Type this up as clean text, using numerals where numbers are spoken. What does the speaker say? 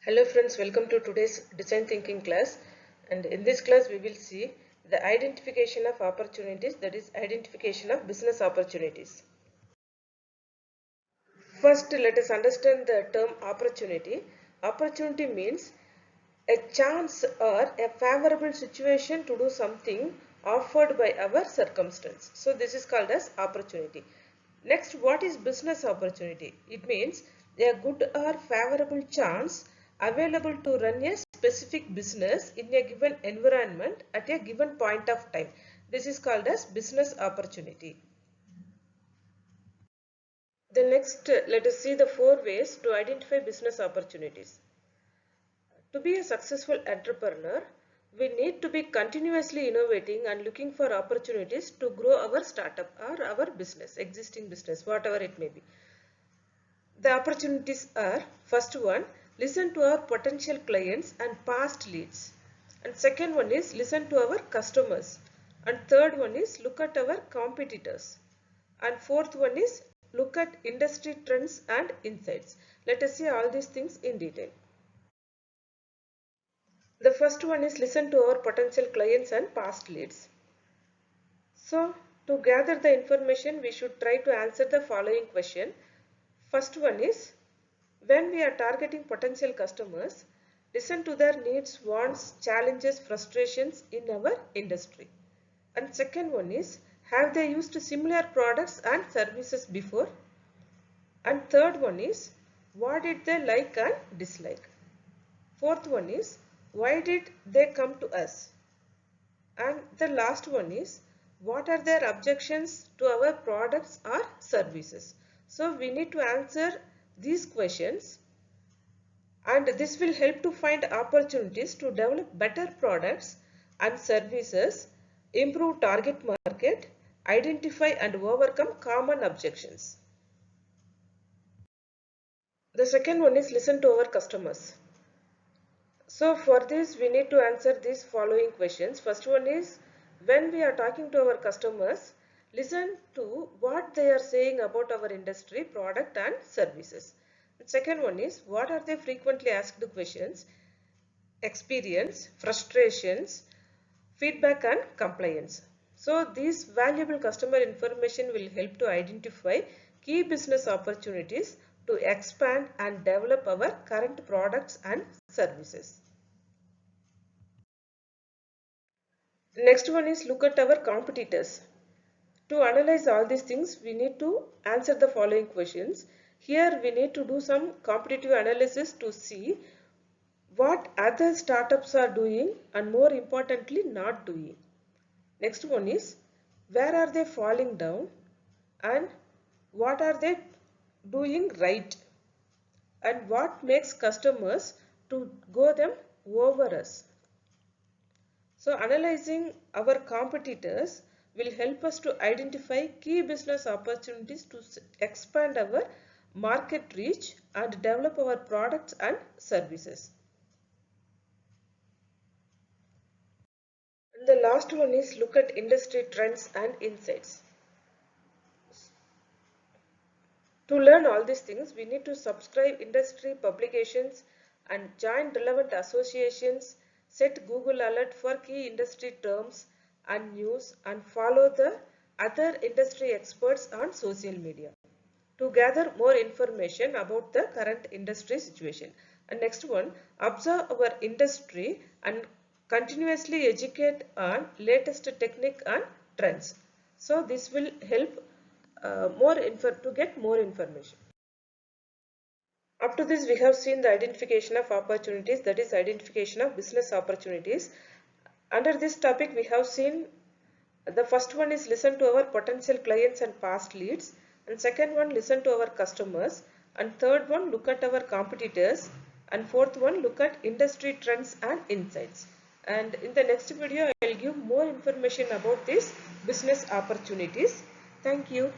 Hello friends, welcome to today's design thinking class, and in this class we will see the identification of opportunities, that is identification of business opportunities. First, let us understand the term opportunity. Opportunity means a chance or a favorable situation to do something offered by our circumstance. So this is called as opportunity. Next, what is business opportunity? It means a good or favorable chance available to run a specific business in a given environment at a given point of time. This is called as business opportunity. The next, let us see the 4 ways to identify business opportunities. To be a successful entrepreneur, we need to be continuously innovating and looking for opportunities to grow our startup or our business, existing business, whatever it may be. The opportunities are, first one, listen to our potential clients and past leads. And second one is listen to our customers. And third one is look at our competitors. And fourth one is look at industry trends and insights. Let us see all these things in detail. The first one is listen to our potential clients and past leads. So, to gather the information, we should try to answer the following question. First one is, when we are targeting potential customers, listen to their needs, wants, challenges, frustrations in our industry. And second one is, have they used similar products and services before? And third one is, what did they like and dislike? Fourth one is, why did they come to us? And the last one is, what are their objections to our products or services? So we need to answer these questions, and this will help to find opportunities to develop better products and services, improve target market, identify and overcome common objections. The second one is listen to our customers. So for this we need to answer these following questions. First one is, when we are talking to our customers, listen to what they are saying about our industry, product and services. The second one is, what are they frequently asked questions, experience, frustrations, feedback and compliance. So these valuable customer information will help to identify key business opportunities to expand and develop our current products and services. Next one is look at our competitors. To analyze all these things, we need to answer the following questions. Here we need to do some competitive analysis to see what other startups are doing and more importantly not doing. Next one is, where are they falling down and what are they doing right, and what makes customers to go them over us. So analyzing our competitors will help us to identify key business opportunities to expand our market reach and develop our products and services. And the last one is look at industry trends and insights. To learn all these things, we need to subscribe industry publications and join relevant associations, set Google alert for key industry terms and news, and follow the other industry experts on social media to gather more information about the current industry situation. And next one, observe our industry and continuously educate on latest technique and trends. So this will help to get more information. Up to this we have seen the identification of opportunities, that is identification of business opportunities. Under this topic we have seen the first one is listen to our potential clients and past leads, and second one listen to our customers, and third one look at our competitors, and fourth one look at industry trends and insights. And in the next video I will give more information about these business opportunities. Thank you.